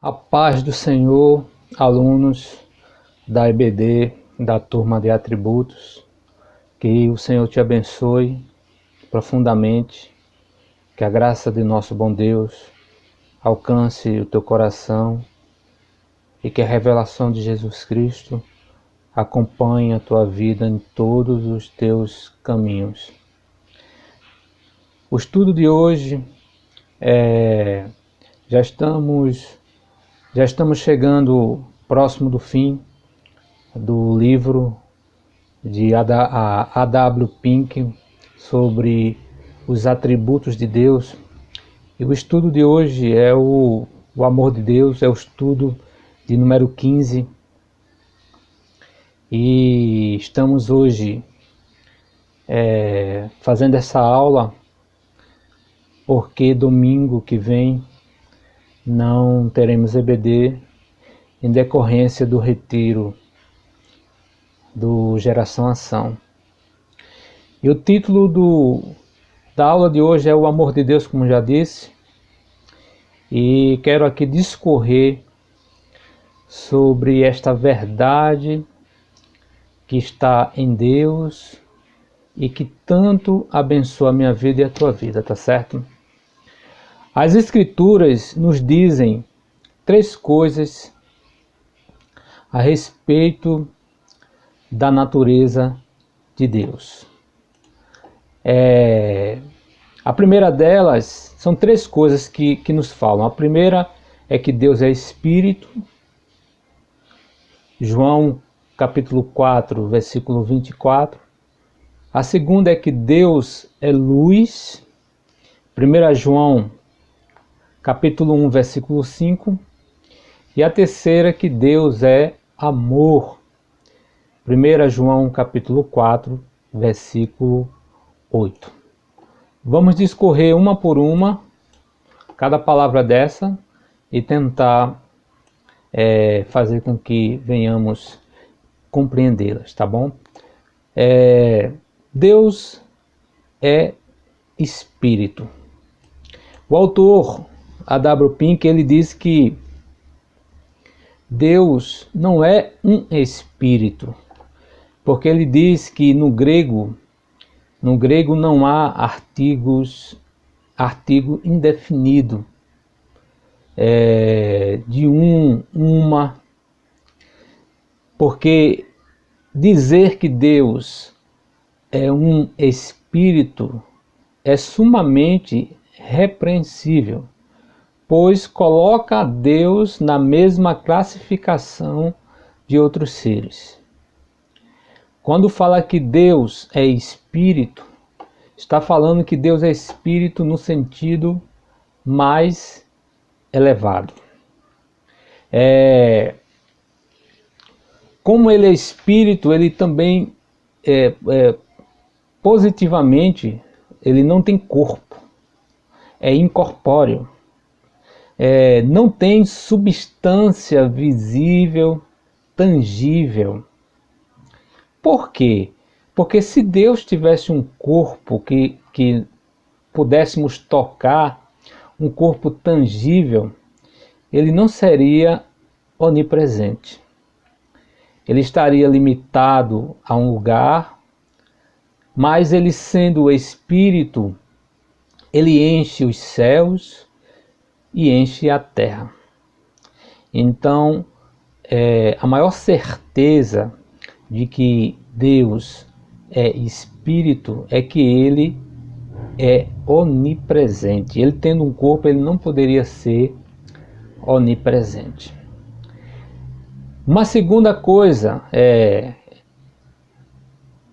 A paz do Senhor, alunos da EBD, da turma de atributos, que o Senhor te abençoe profundamente, que a graça de nosso bom Deus alcance o teu coração e que a revelação de Jesus Cristo acompanhe a tua vida em todos os teus caminhos. O estudo de hoje já estamos chegando próximo do fim do livro de A.W. Pink sobre os atributos de Deus. E o estudo de hoje é o amor de Deus, é o estudo de número 15. E estamos hoje fazendo essa aula porque domingo que vem não teremos EBD em decorrência do retiro do Geração Ação. E o título da aula de hoje é o amor de Deus, como já disse, e quero aqui discorrer sobre esta verdade que está em Deus e que tanto abençoa a minha vida e a tua vida, tá certo? As Escrituras nos dizem 3 coisas a respeito da natureza de Deus. A primeira delas, são 3 coisas que nos falam. A primeira é que Deus é Espírito. João capítulo 4, versículo 24. A segunda é que Deus é luz. 1 João capítulo 1, versículo 5. E a terceira é que Deus é amor. 1 João capítulo 4, versículo 8. Vamos discorrer uma por uma, cada palavra dessa, e tentar fazer com que venhamos compreendê-las, tá bom? Deus é Espírito. O autor A.W. Pink, ele diz que Deus não é um espírito, porque ele diz que no grego não há artigo indefinido, de uma, porque dizer que Deus é um espírito é sumamente repreensível, pois coloca Deus na mesma classificação de outros seres. Quando fala que Deus é Espírito, está falando que Deus é Espírito no sentido mais elevado. Como ele é Espírito, ele também, positivamente, ele não tem corpo, é incorpóreo. Não tem substância visível, tangível. Por quê? Porque se Deus tivesse um corpo que pudéssemos tocar, um corpo tangível, ele não seria onipresente. Ele estaria limitado a um lugar, mas ele sendo o Espírito, ele enche os céus e enche a terra. Então, a maior certeza de que Deus é Espírito é que ele é onipresente. Ele tendo um corpo, ele não poderia ser onipresente. Uma segunda coisa,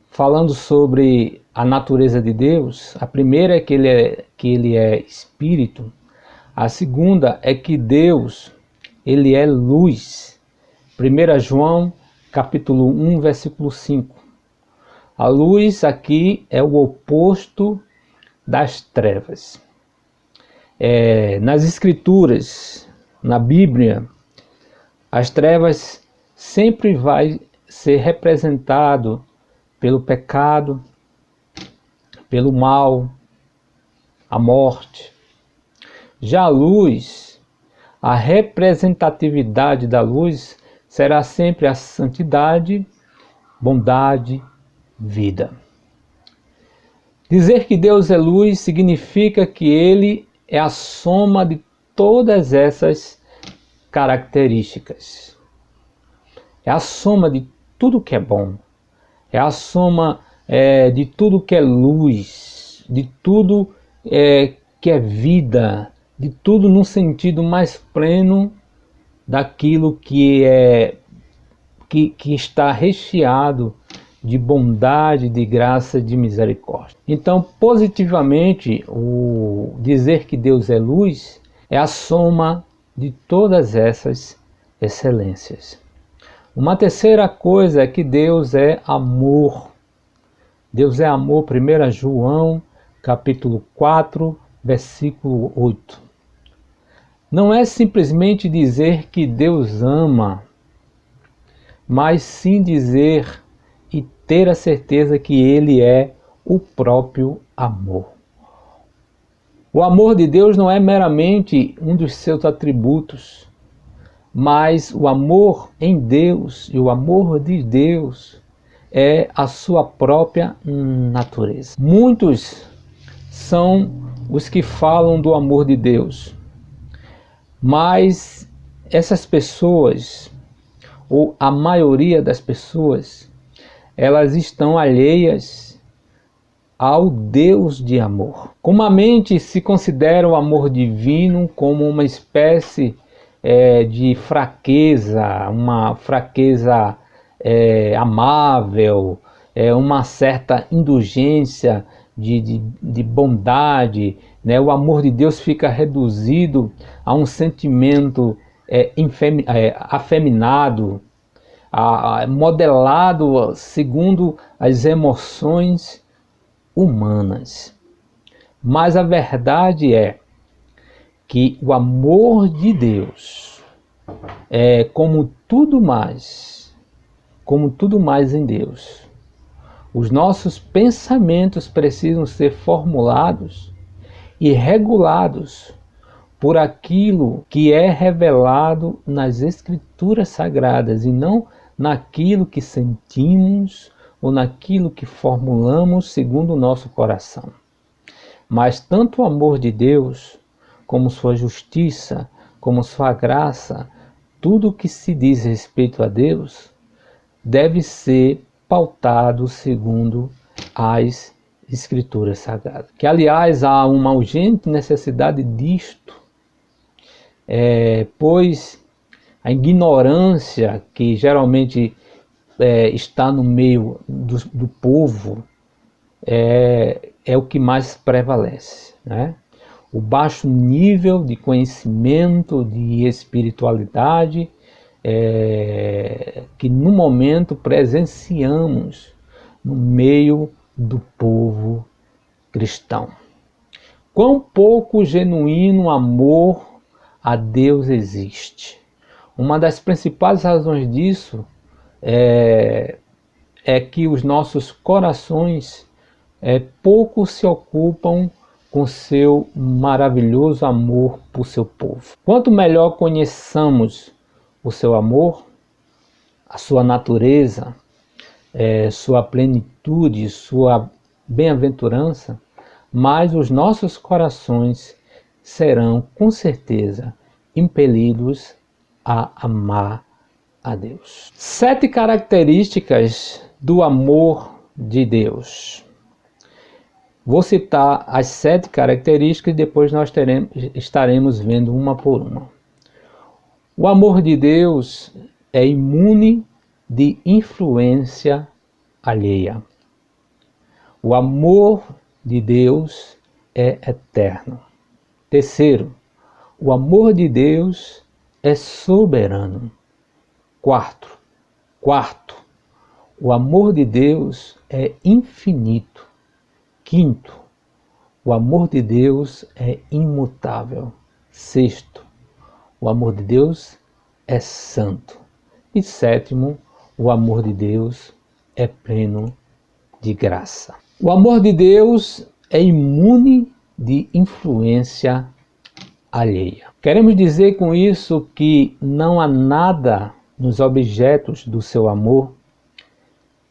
falando sobre a natureza de Deus, a primeira é que ele é Espírito. A segunda é que Deus, ele é luz. 1 João capítulo 1, versículo 5. A luz aqui é o oposto das trevas. Nas Escrituras, na Bíblia, as trevas sempre vai ser representado pelo pecado, pelo mal, a morte. Já a luz a representatividade da luz será sempre a santidade, bondade, vida. Dizer que Deus é luz significa que Ele é a soma de todas essas características. É a soma de tudo que é bom. É a soma de tudo que é luz, de tudo que é vida, de tudo no sentido mais pleno daquilo que está recheado de bondade, de graça, de misericórdia. Então, positivamente, o dizer que Deus é luz é a soma de todas essas excelências. Uma terceira coisa é que Deus é amor. Deus é amor, 1 João, capítulo 4, versículo 8. Não é simplesmente dizer que Deus ama, mas sim dizer e ter a certeza que Ele é o próprio amor. O amor de Deus não é meramente um dos seus atributos, mas o amor em Deus e o amor de Deus é a sua própria natureza. Muitos são os que falam do amor de Deus, mas essas pessoas, ou a maioria das pessoas, elas estão alheias ao Deus de amor. Comumente se considera o amor divino como uma espécie de fraqueza, uma fraqueza amável, uma certa indulgência de bondade, né? O amor de Deus fica reduzido a um sentimento afeminado, modelado segundo as emoções humanas. Mas a verdade é que o amor de Deus é como tudo mais em Deus. Os nossos pensamentos precisam ser formulados e regulados por aquilo que é revelado nas Escrituras Sagradas e não naquilo que sentimos ou naquilo que formulamos segundo o nosso coração. Mas tanto o amor de Deus, como sua justiça, como sua graça, tudo que se diz respeito a Deus, deve ser pautado segundo as Escrituras Sagradas. Que, aliás, há uma urgente necessidade disto, pois a ignorância que geralmente está no meio do povo é o que mais prevalece, né? O baixo nível de conhecimento, de espiritualidade que no momento presenciamos no meio do povo cristão. Quão pouco genuíno amor a Deus existe. Uma das principais razões disso é que os nossos corações pouco se ocupam com seu maravilhoso amor por seu povo. Quanto melhor conheçamos o seu amor, a sua natureza, sua plenitude, sua bem-aventurança, mais os nossos corações serão, com certeza, impelidos a amar a Deus. 7 características do amor de Deus. Vou citar as 7 características e depois nós estaremos vendo uma por uma. O amor de Deus é imune de influência alheia. O amor de Deus é eterno. Terceiro, o amor de Deus é soberano. Quarto, o amor de Deus é infinito. Quinto, o amor de Deus é imutável. Sexto, o amor de Deus é santo. E sétimo, o amor de Deus é pleno de graça. O amor de Deus é imune de influência alheia. Queremos dizer com isso que não há nada nos objetos do seu amor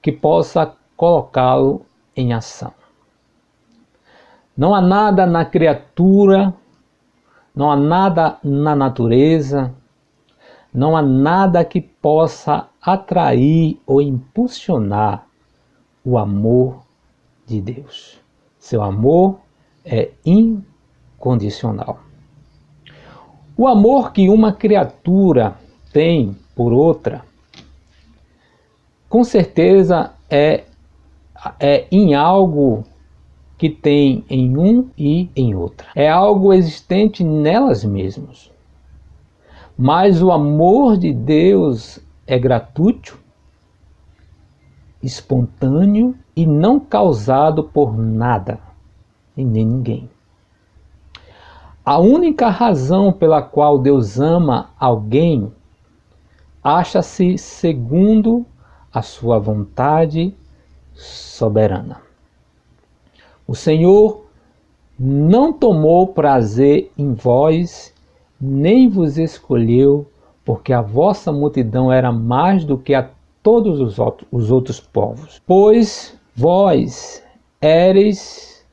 que possa colocá-lo em ação. Não há nada na criatura, não há nada na natureza, não há nada que possa atrair ou impulsionar o amor de Deus. Seu amor é incondicional. O amor que uma criatura tem por outra, com certeza é em algo que tem em um e em outra. É algo existente nelas mesmas. Mas o amor de Deus é gratuito, espontâneo e não causado por nada e nem ninguém. A única razão pela qual Deus ama alguém acha-se segundo a sua vontade soberana. O Senhor não tomou prazer em vós, nem vos escolheu, porque a vossa multidão era mais do que a todos os outros povos. Pois vós éreis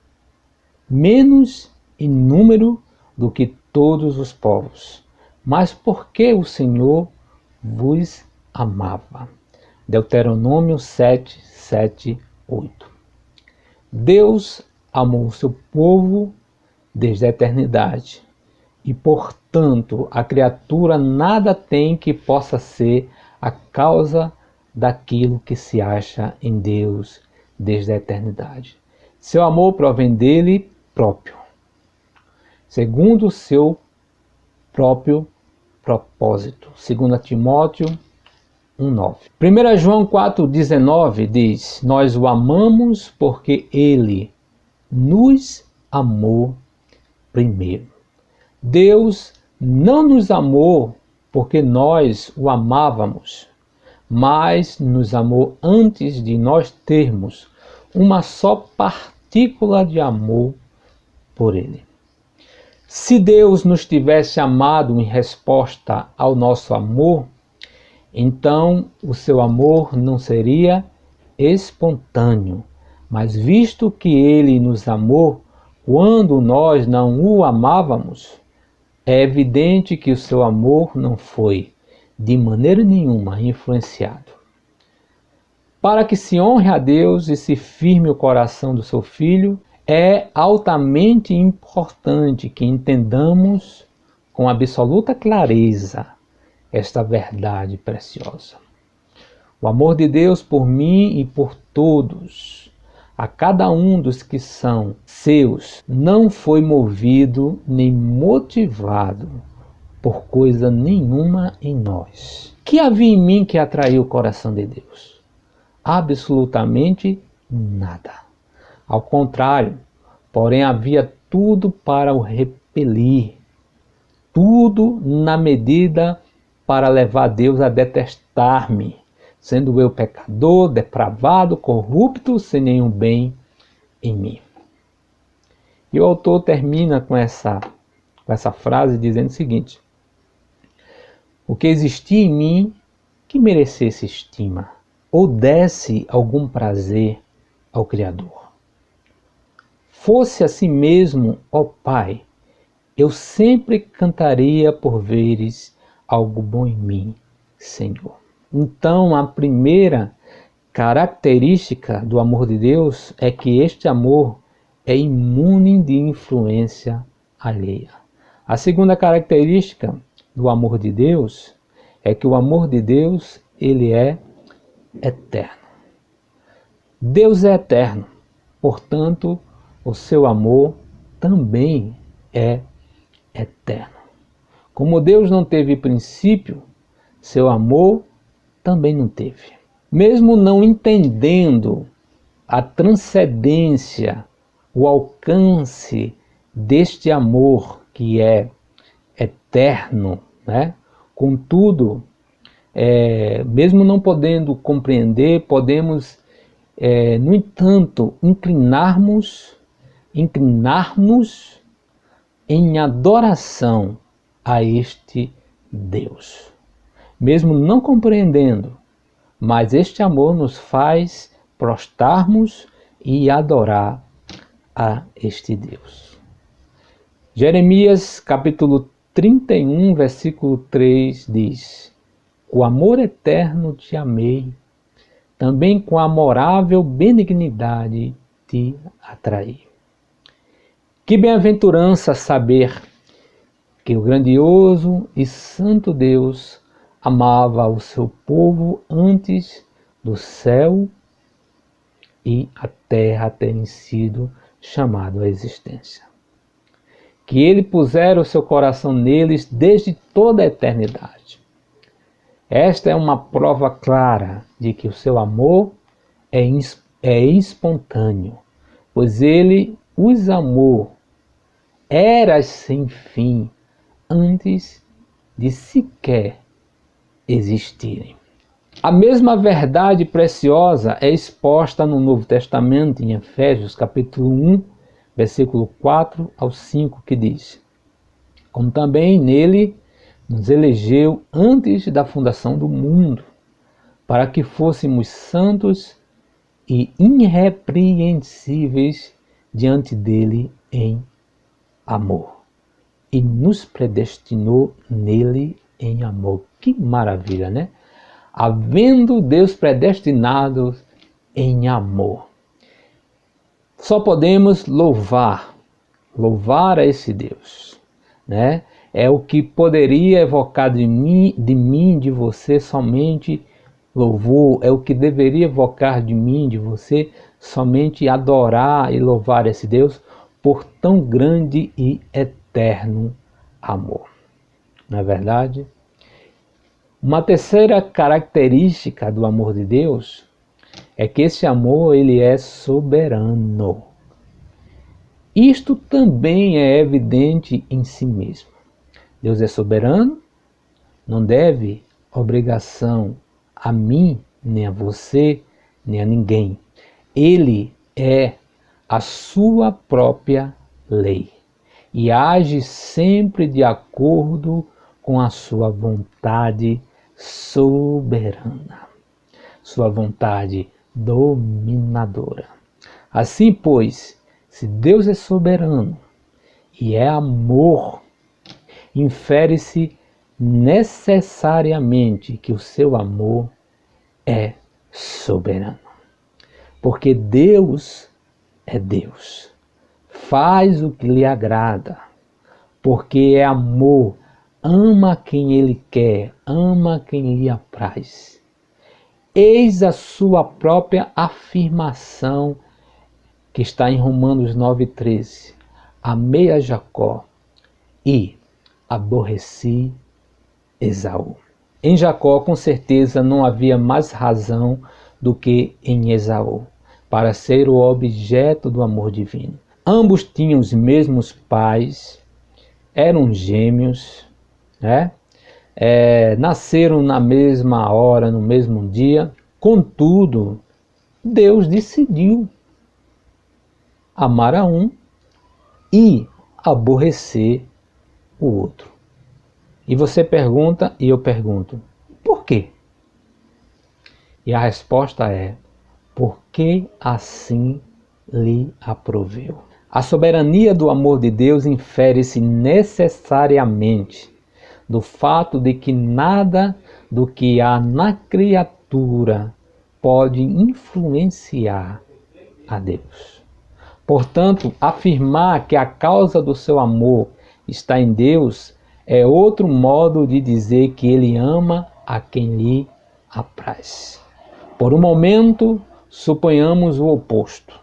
menos em número do que todos os povos, mas porque o Senhor vos amava. Deuteronômio 7, 7, 8. Deus amou o seu povo desde a eternidade e, portanto, a criatura nada tem que possa ser a causa daquilo que se acha em Deus desde a eternidade. Seu amor provém dele próprio, segundo o seu próprio propósito. 2 Timóteo 1,9. 1 João 4,19 diz: nós o amamos porque ele nos amou primeiro. Deus não nos amou porque nós o amávamos, mas nos amou antes de nós termos uma só partícula de amor por ele. Se Deus nos tivesse amado em resposta ao nosso amor, então o seu amor não seria espontâneo. Mas visto que ele nos amou quando nós não o amávamos, é evidente que o seu amor não foi, de maneira nenhuma, influenciado. Para que se honre a Deus e se firme o coração do seu Filho, é altamente importante que entendamos com absoluta clareza esta verdade preciosa. O amor de Deus por mim e por todos, a cada um dos que são seus, não foi movido nem motivado por coisa nenhuma em nós. Que havia em mim que atraiu o coração de Deus? Absolutamente nada. Ao contrário, porém havia tudo para o repelir, tudo na medida para levar Deus a detestar-me, sendo eu pecador, depravado, corrupto, sem nenhum bem em mim. E o autor termina com essa frase dizendo o seguinte: o que existia em mim que merecesse estima, ou desse algum prazer ao Criador. Fosse assim mesmo, ó Pai, eu sempre cantaria por veres algo bom em mim, Senhor. Então, a primeira característica do amor de Deus é que este amor é imune de influência alheia. A segunda característica do amor de Deus é que o amor de Deus, ele é eterno. Deus é eterno, portanto, o seu amor também é eterno. Como Deus não teve princípio, seu amor também não teve. Mesmo não entendendo a transcendência, o alcance deste amor que é eterno, né? Contudo, mesmo não podendo compreender, podemos, no entanto, inclinar-nos em adoração a este Deus. Mesmo não compreendendo, mas este amor nos faz prostrarmos e adorar a este Deus. Jeremias capítulo 31, versículo 3 diz: "Com amor eterno te amei, também com amorável benignidade te atraí." Que bem-aventurança saber que o grandioso e santo Deus amava o seu povo antes do céu e a terra terem sido chamado à existência. Que ele pusera o seu coração neles desde toda a eternidade. Esta é uma prova clara de que o seu amor é espontâneo, pois ele os amou, era sem fim, antes de sequer existirem. A mesma verdade preciosa é exposta no Novo Testamento, em Efésios capítulo 1, versículo 4 ao 5, que diz: "Como também nele nos elegeu antes da fundação do mundo, para que fôssemos santos e irrepreensíveis diante dele em amor. E nos predestinou nele em amor." Que maravilha, né? Havendo Deus predestinado em amor. Só podemos louvar a esse Deus, né? É o que poderia evocar de mim, de você, somente louvor. É o que deveria evocar de mim, de você, somente adorar e louvar esse Deus por tão grande e eterno amor. Não é verdade? Uma terceira característica do amor de Deus é que esse amor, ele é soberano. Isto também é evidente em si mesmo. Deus é soberano, não deve obrigação a mim, nem a você, nem a ninguém. Ele é a sua própria lei e age sempre de acordo com a sua vontade soberana, sua vontade dominadora. Assim, pois, se Deus é soberano e é amor, infere-se necessariamente que o seu amor é soberano. Porque Deus é Deus, faz o que lhe agrada, porque é amor, ama quem ele quer, ama quem lhe apraz. Eis a sua própria afirmação que está em Romanos 9,13. Amei a Jacó e aborreci Esaú. Em Jacó, com certeza, não havia mais razão do que em Esaú para ser o objeto do amor divino. Ambos tinham os mesmos pais, eram gêmeos, né? Nasceram na mesma hora, no mesmo dia. Contudo, Deus decidiu amar a um e aborrecer o outro. E você pergunta e eu pergunto, por quê? E a resposta é, porque assim lhe aproveu. A soberania do amor de Deus infere-se necessariamente do fato de que nada do que há na criatura pode influenciar a Deus. Portanto, afirmar que a causa do seu amor está em Deus é outro modo de dizer que ele ama a quem lhe apraz. Por um momento, suponhamos o oposto.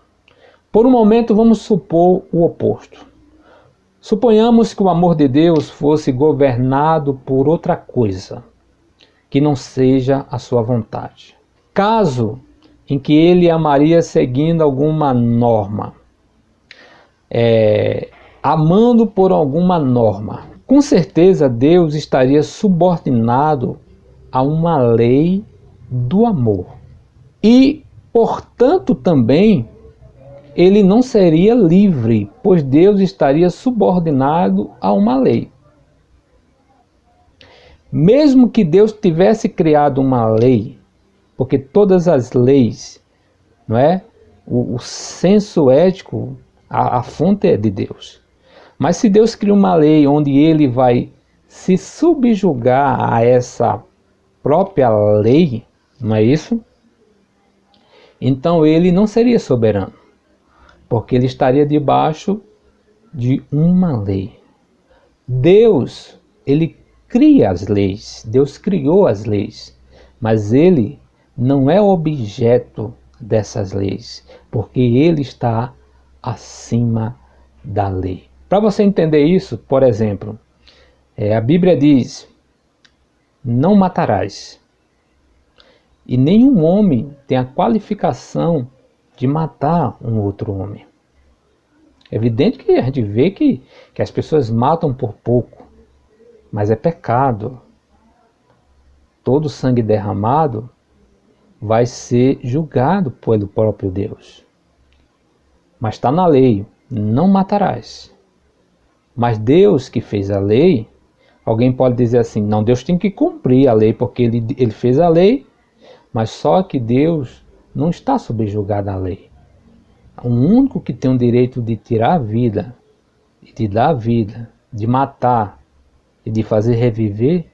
Por um momento, vamos supor o oposto. Suponhamos que o amor de Deus fosse governado por outra coisa, que não seja a sua vontade. Caso em que ele amaria seguindo alguma norma, amando por alguma norma, com certeza Deus estaria subordinado a uma lei do amor. E, portanto, também ele não seria livre, pois Deus estaria subordinado a uma lei. Mesmo que Deus tivesse criado uma lei, porque todas as leis, não é? O senso ético, a fonte é de Deus. Mas se Deus cria uma lei onde ele vai se subjugar a essa própria lei, não é isso? Então ele não seria soberano, porque ele estaria debaixo de uma lei. Deus, ele cria as leis, Deus criou as leis, mas ele não é objeto dessas leis, porque ele está acima da lei. Para você entender isso, por exemplo, a Bíblia diz: não matarás. E nenhum homem tem a qualificação de matar um outro homem. É evidente que a gente vê que as pessoas matam por pouco, mas é pecado. Todo sangue derramado vai ser julgado pelo próprio Deus. Mas está na lei, não matarás. Mas Deus que fez a lei, alguém pode dizer assim, não, Deus tem que cumprir a lei, porque ele fez a lei, mas só que Deus não está subjugado à lei. O único que tem o direito de tirar a vida, de dar a vida, de matar e de fazer reviver,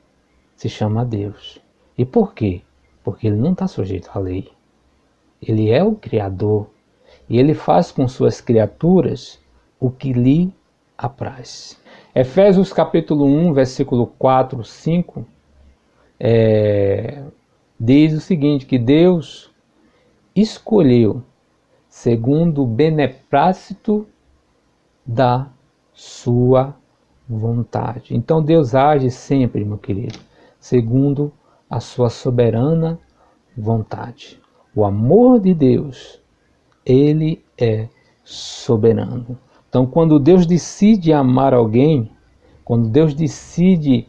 se chama Deus. E por quê? Porque ele não está sujeito à lei. Ele é o Criador e ele faz com suas criaturas o que lhe apraz. Efésios capítulo 1, versículo 4, 5, diz o seguinte, que Deus escolheu segundo o beneplácito da sua vontade. Então Deus age sempre, meu querido, segundo a sua soberana vontade. O amor de Deus, ele é soberano. Então quando Deus decide amar alguém, quando Deus decide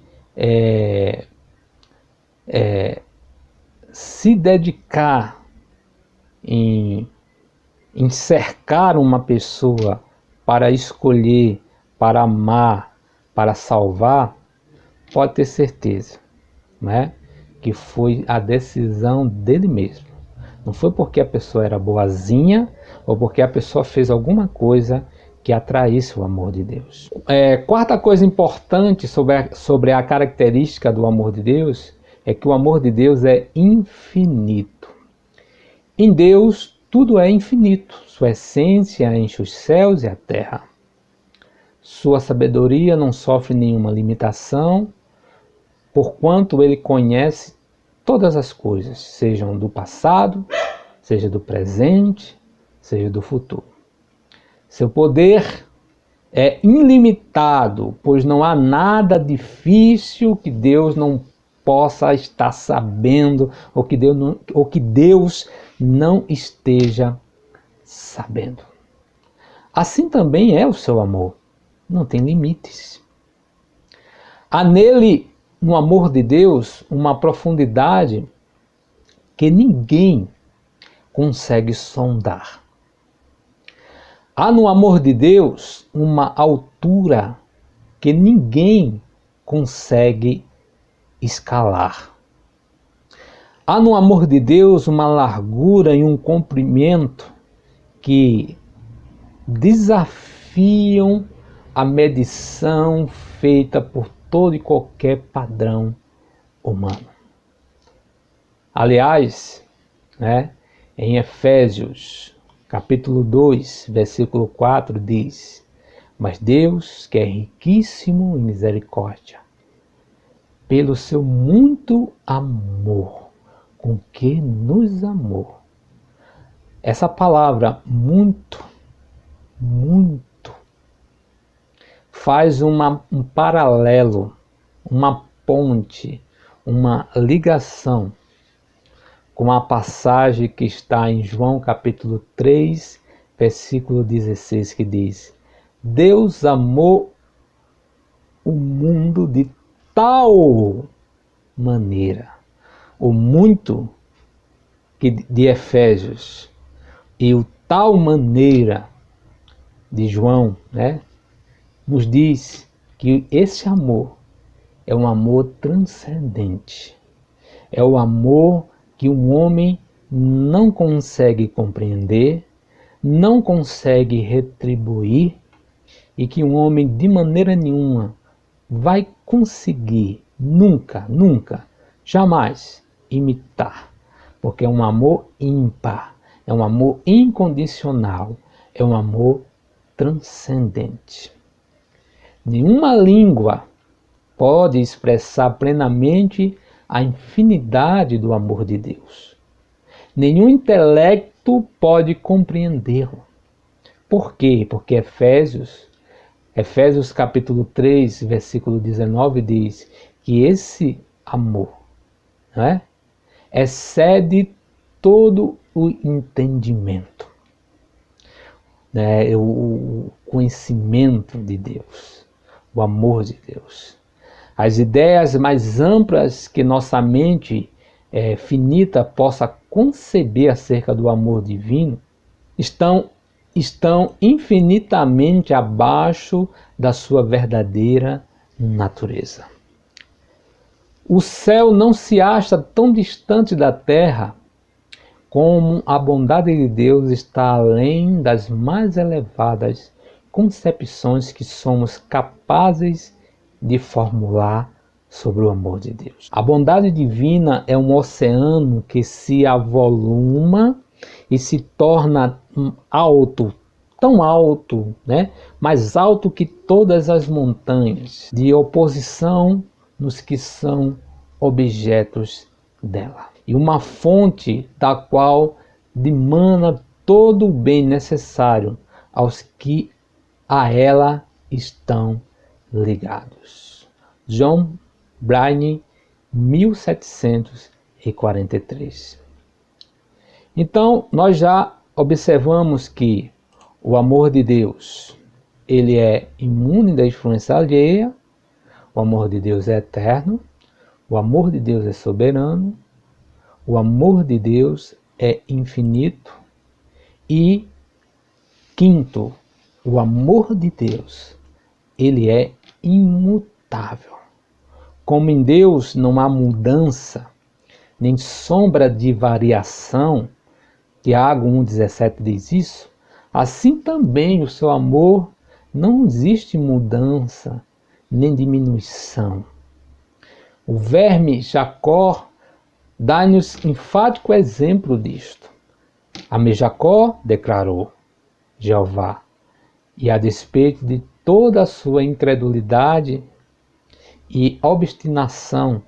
se dedicar em cercar uma pessoa para escolher, para amar, para salvar, pode ter certeza, né, que foi a decisão dele mesmo. Não foi porque a pessoa era boazinha ou porque a pessoa fez alguma coisa que atraísse o amor de Deus. Quarta coisa importante sobre a característica do amor de Deus é que o amor de Deus é infinito. Em Deus tudo é infinito, sua essência enche os céus e a terra. Sua sabedoria não sofre nenhuma limitação, porquanto ele conhece todas as coisas, sejam do passado, seja do presente, seja do futuro. Seu poder é ilimitado, pois não há nada difícil que Deus não possa estar sabendo, ou que Deus não esteja sabendo. Assim também é o seu amor, não tem limites. Há nele, no amor de Deus, uma profundidade que ninguém consegue sondar. Há no amor de Deus uma altura que ninguém consegue escalar. Há no amor de Deus uma largura e um comprimento que desafiam a medição feita por todo e qualquer padrão humano. Aliás, em Efésios capítulo 2, versículo 4 diz: mas Deus, que é riquíssimo em misericórdia, pelo seu muito amor com que nos amou. Essa palavra muito, faz um paralelo, uma ponte, uma ligação com a passagem que está em João capítulo 3, versículo 16, que diz: Deus amou o mundo de tal maneira, o muito de Efésios e o tal maneira, de João, né, nos diz que esse amor é um amor transcendente. É o amor que um homem não consegue compreender, não consegue retribuir e que um homem de maneira nenhuma vai conseguir, nunca, jamais imitar. Porque é um amor ímpar, é um amor incondicional, é um amor transcendente. Nenhuma língua pode expressar plenamente a infinidade do amor de Deus. Nenhum intelecto pode compreendê-lo. Por quê? Porque Efésios capítulo 3, versículo 19 diz que esse amor, né, excede todo o entendimento, né, o conhecimento de Deus, o amor de Deus. As ideias mais amplas que nossa mente finita possa conceber acerca do amor divino estão infinitamente abaixo da sua verdadeira natureza. O céu não se acha tão distante da terra como a bondade de Deus está além das mais elevadas concepções que somos capazes de formular sobre o amor de Deus. A bondade divina é um oceano que se avoluma e se torna alto, tão alto, né? Mais alto que todas as montanhas, de oposição nos que são objetos dela. E uma fonte da qual dimana todo o bem necessário aos que a ela estão ligados. John Bryan, 1743. Então, nós já observamos que o amor de Deus, ele é imune da influência alheia, o amor de Deus é eterno, o amor de Deus é soberano, o amor de Deus é infinito e, quinto, o amor de Deus, ele é imutável. Como em Deus não há mudança, nem sombra de variação, Tiago 1,17 diz isso, assim também o seu amor não existe mudança, nem diminuição. O verme Jacó dá-nos enfático exemplo disto. Amei Jacó, declarou Jeová, e a despeito de toda a sua incredulidade e obstinação,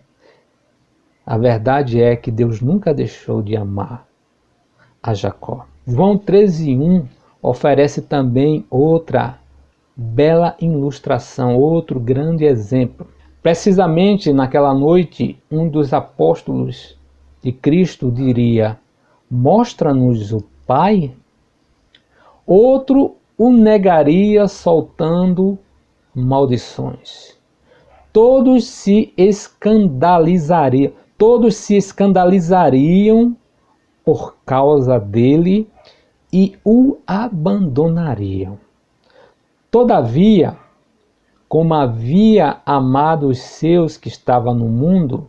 a verdade é que Deus nunca deixou de amar a Jacó. João 13:1 oferece também outra bela ilustração, outro grande exemplo. Precisamente naquela noite, um dos apóstolos de Cristo diria: mostra-nos o Pai. Outro o negaria soltando maldições. Todos se escandalizariam por causa dele e o abandonariam. Todavia, como havia amado os seus que estavam no mundo,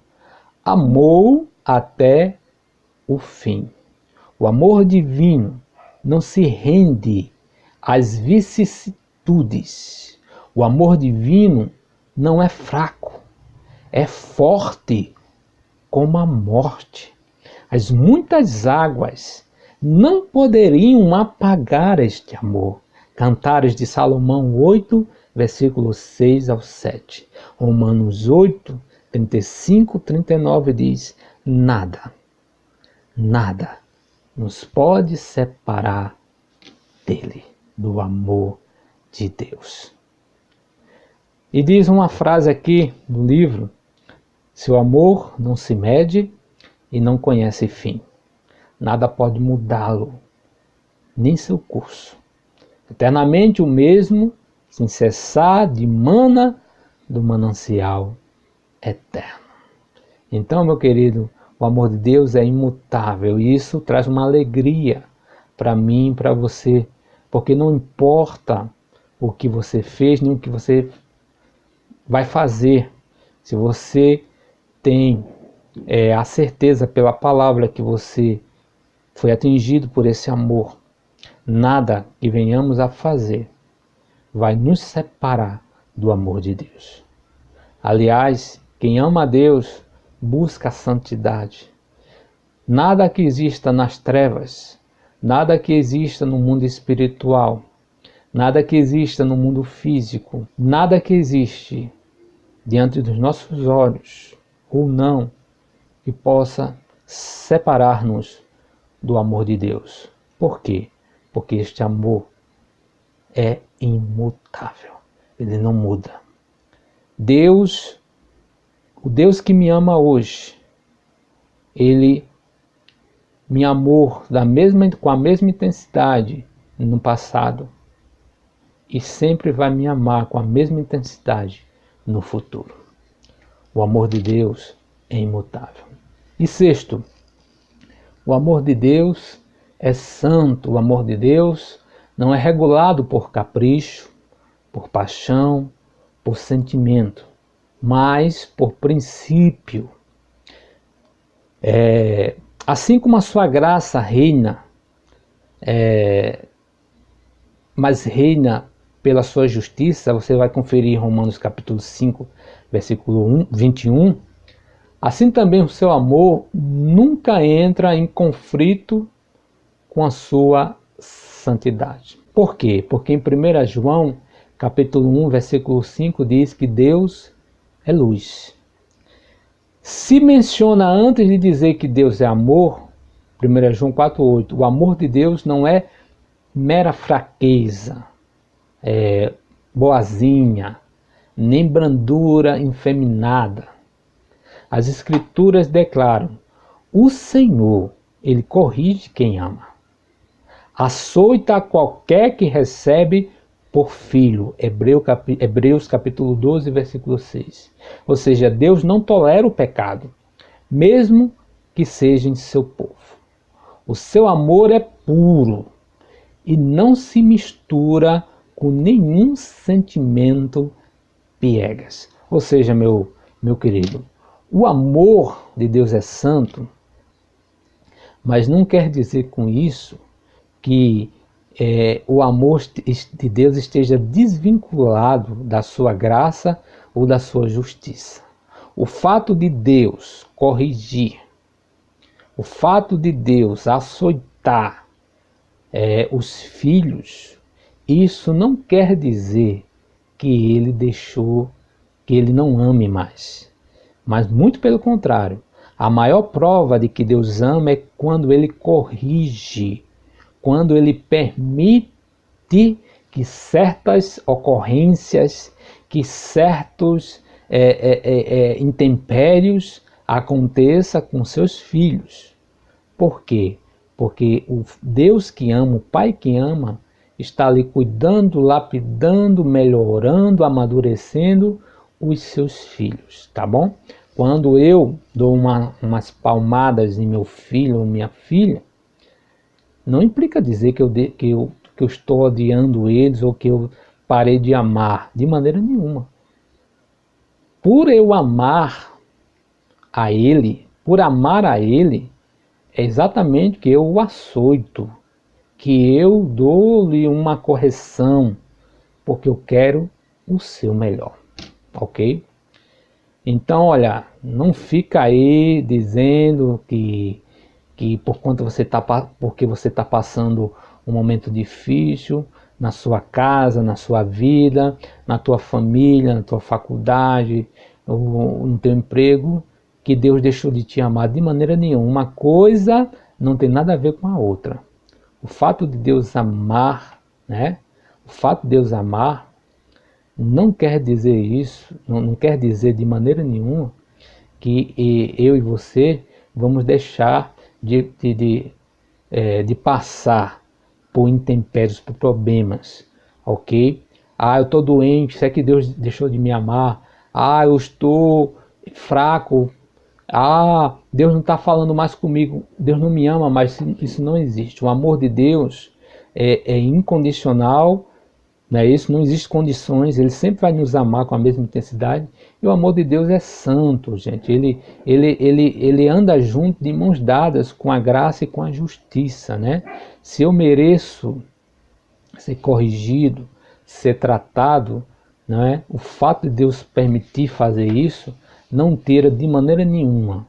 amou até o fim. O amor divino não se rende às vicissitudes. O amor divino não é fraco, é forte como a morte. As muitas águas não poderiam apagar este amor. Cantares de Salomão 8, versículos 6 ao 7. Romanos 8, 35, 39 diz: nada nos pode separar dele, do amor de Deus. E diz uma frase aqui do livro: seu amor não se mede e não conhece fim. Nada pode mudá-lo, nem seu curso. Eternamente o mesmo, sem cessar, dimana do manancial eterno. Então, meu querido, o amor de Deus é imutável e isso traz uma alegria para mim, para você, porque não importa o que você fez, nem o que você vai fazer. Se você tem a certeza pela palavra que você foi atingido por esse amor, nada que venhamos a fazer vai nos separar do amor de Deus. Aliás, quem ama a Deus busca a santidade. Nada que exista nas trevas, nada que exista no mundo espiritual, nada que exista no mundo físico, nada que existe diante dos nossos olhos ou não, que possa separar-nos do amor de Deus. Por quê? Porque este amor é imutável, ele não muda. Deus, o Deus que me ama hoje, ele me amou com a mesma intensidade no passado e sempre vai me amar com a mesma intensidade no futuro. O amor de Deus é imutável. E sexto, o amor de Deus é santo. O amor de Deus não é regulado por capricho, por paixão, por sentimento, mas por princípio. Assim como a sua graça reina, mas reina pela sua justiça, você vai conferir em Romanos capítulo 5, versículo 21, assim também o seu amor nunca entra em conflito com a sua santidade. Por quê? Porque em 1 João capítulo 1, versículo 5 diz que Deus é luz. Se menciona antes de dizer que Deus é amor, 1 João 4,8, o amor de Deus não é mera fraqueza, boazinha, nem brandura infeminada. As Escrituras declaram: o Senhor, ele corrige quem ama, açoita qualquer que recebe por filho. Hebreus capítulo 12, versículo 6. Ou seja, Deus não tolera o pecado, mesmo que seja em seu povo. O seu amor é puro e não se mistura com nenhum sentimento piegas. Ou seja, meu querido, o amor de Deus é santo, mas não quer dizer com isso que o amor de Deus esteja desvinculado da sua graça ou da sua justiça. O fato de Deus corrigir, o fato de Deus açoitar os filhos, isso não quer dizer que ele deixou, que ele não ame mais. Mas muito pelo contrário, a maior prova de que Deus ama é quando ele corrige, quando ele permite que certas ocorrências, que certos intempéries aconteçam com seus filhos. Por quê? Porque o Deus que ama, o Pai que ama, está ali cuidando, lapidando, melhorando, amadurecendo os seus filhos, tá bom? Quando eu dou umas palmadas em meu filho ou minha filha, não implica dizer que eu estou odiando eles ou que eu parei de amar, de maneira nenhuma. Por eu amar a ele, é exatamente que eu o açoito, que eu dou-lhe uma correção, porque eu quero o seu melhor, ok? Então, olha, não fica aí dizendo que porque você está passando um momento difícil na sua casa, na sua vida, na tua família, na tua faculdade, ou no teu emprego, que Deus deixou de te amar de maneira nenhuma. Uma coisa não tem nada a ver com a outra. O fato de Deus amar, né? O fato de Deus amar não quer dizer isso, não quer dizer de maneira nenhuma que eu e você vamos deixar de passar por intempéries, por problemas, ok? Eu estou doente, será que Deus deixou de me amar? Eu estou fraco, Ah, Deus não está falando mais comigo, Deus não me ama mais, isso não existe. O amor de Deus é incondicional, não é isso? Não existe condições, Ele sempre vai nos amar com a mesma intensidade. E o amor de Deus é santo, gente. Ele anda junto de mãos dadas com a graça e com a justiça, né? Se eu mereço ser corrigido, ser tratado, não é? O fato de Deus permitir fazer isso não tira de maneira nenhuma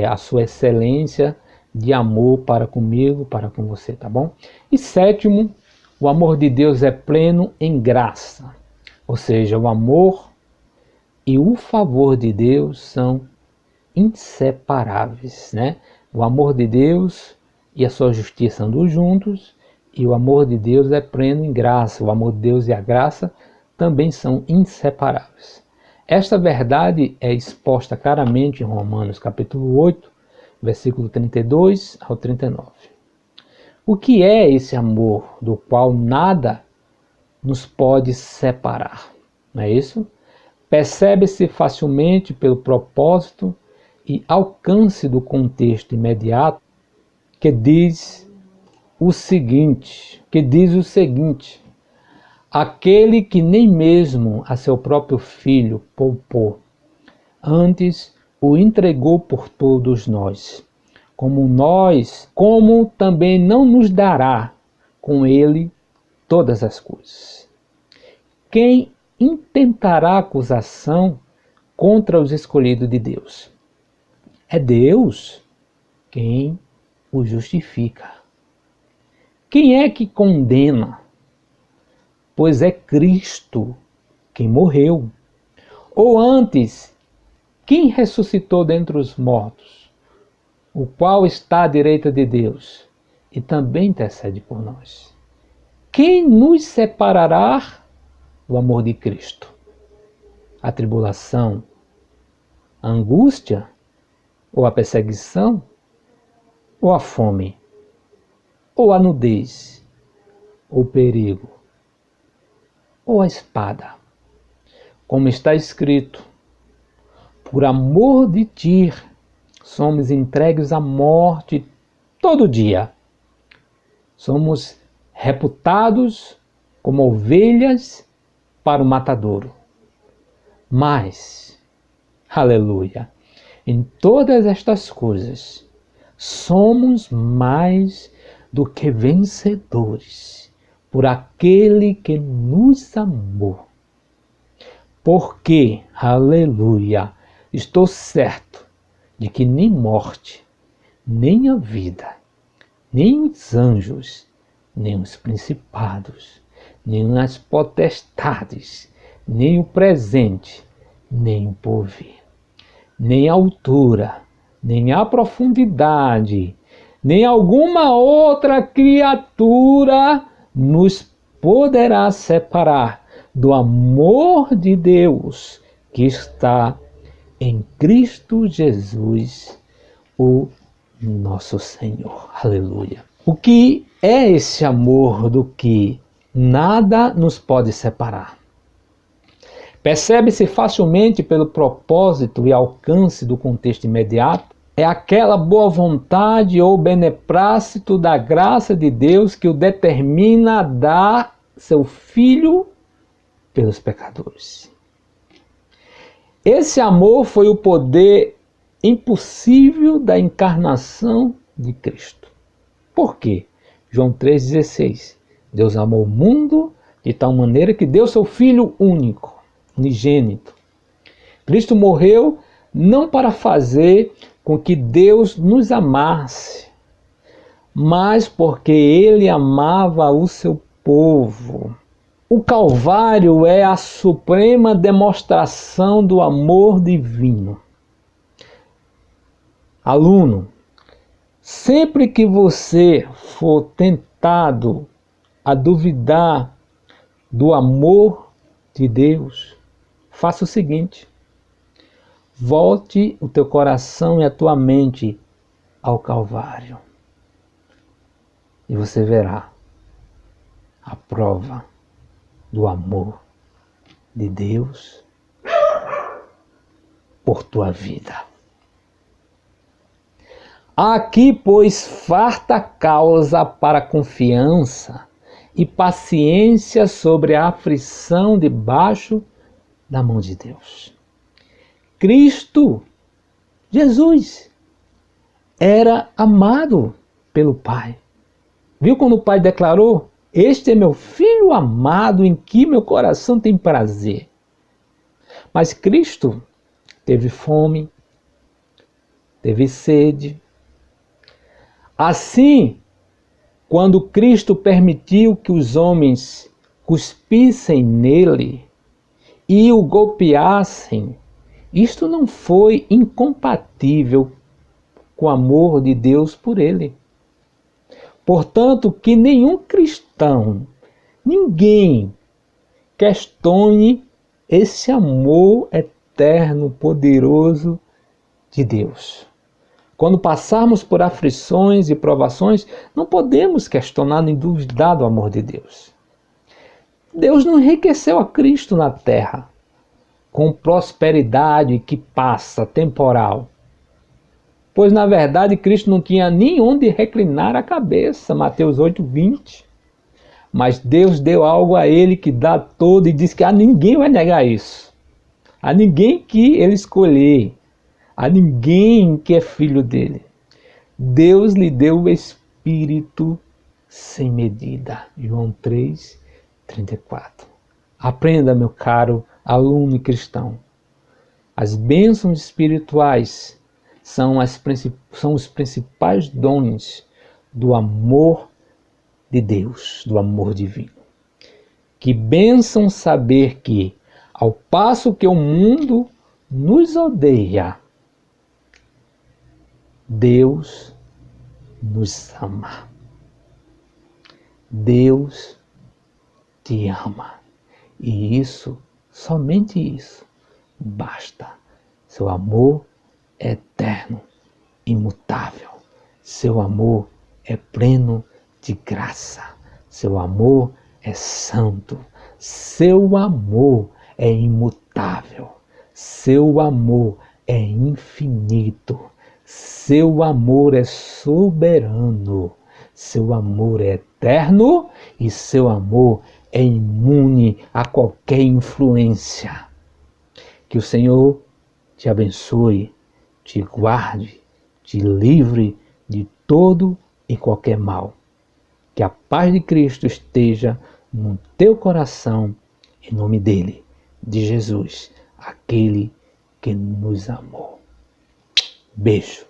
a sua excelência de amor para comigo, para com você, tá bom? E sétimo, o amor de Deus é pleno em graça, ou seja, o amor e o favor de Deus são inseparáveis, né? O amor de Deus e a sua justiça andam juntos, e o amor de Deus é pleno em graça. O amor de Deus e a graça também são inseparáveis. Esta verdade é exposta claramente em Romanos capítulo 8, versículo 32 ao 39. O que é esse amor do qual nada nos pode separar? Não é isso? Percebe-se facilmente pelo propósito e alcance do contexto imediato que diz o seguinte, aquele que nem mesmo a seu próprio filho poupou, antes o entregou por todos nós, como também não nos dará com ele todas as coisas. Quem intentará acusação contra os escolhidos de Deus? É Deus quem o justifica. Quem é que condena? Pois é Cristo quem morreu. Ou antes, quem ressuscitou dentre os mortos, o qual está à direita de Deus e também intercede por nós. Quem nos separará do amor de Cristo? A tribulação, a angústia, ou a perseguição, ou a fome, ou a nudez, ou o perigo, ou a espada. Como está escrito, por amor de ti, somos entregues à morte todo dia. Somos reputados como ovelhas para o matadouro. Mas, aleluia, em todas estas coisas, somos mais do que vencedores por aquele que nos amou. Porque, aleluia, estou certo de que nem morte, nem a vida, nem os anjos, nem os principados, nem as potestades, nem o presente, nem o porvir, nem a altura, nem a profundidade, nem alguma outra criatura nos poderá separar do amor de Deus que está em Cristo Jesus, o nosso Senhor. Aleluia. O que é esse amor do que nada nos pode separar? Percebe-se facilmente pelo propósito e alcance do contexto imediato. É aquela boa vontade ou beneplácito da graça de Deus que o determina a dar seu Filho pelos pecadores. Esse amor foi o poder impossível da encarnação de Cristo. Por quê? João 3,16. Deus amou o mundo de tal maneira que deu seu Filho único, unigênito. Cristo morreu não para fazer com que Deus nos amasse, mas porque Ele amava o seu povo. O Calvário é a suprema demonstração do amor divino. Aluno, sempre que você for tentado a duvidar do amor de Deus, faça o seguinte: volte o teu coração e a tua mente ao Calvário. E você verá a prova do amor de Deus por tua vida. Aqui, pois, farta causa para confiança e paciência sobre a aflição debaixo da mão de Deus. Cristo, Jesus, era amado pelo Pai. Viu quando o Pai declarou: este é meu filho amado em que meu coração tem prazer. Mas Cristo teve fome, teve sede. Assim, quando Cristo permitiu que os homens cuspissem nele e o golpeassem, isto não foi incompatível com o amor de Deus por ele. Portanto, que nenhum cristão, ninguém questione esse amor eterno, poderoso de Deus. Quando passarmos por aflições e provações, não podemos questionar nem duvidar do amor de Deus. Deus não enriqueceu a Cristo na terra com prosperidade que passa, temporal. Pois, na verdade, Cristo não tinha nem onde reclinar a cabeça, Mateus 8:20. Mas Deus deu algo a ele que dá todo e diz que a ninguém vai negar isso. A ninguém que ele escolher. A ninguém que é filho dele. Deus lhe deu o Espírito sem medida. João 3:34. Aprenda, meu caro aluno cristão. As bênçãos espirituais são os principais dons do amor de Deus, do amor divino. Que bênção saber que, ao passo que o mundo nos odeia, Deus nos ama. Deus te ama. E isso, somente isso, basta. Seu amor é eterno, imutável. Seu amor é pleno de graça. Seu amor é santo. Seu amor é imutável. Seu amor é infinito. Seu amor é soberano. Seu amor é eterno e seu amor é imune a qualquer influência. Que o Senhor te abençoe, te guarde, te livre de todo e qualquer mal. Que a paz de Cristo esteja no teu coração, em nome dele, de Jesus, aquele que nos amou. Beijo.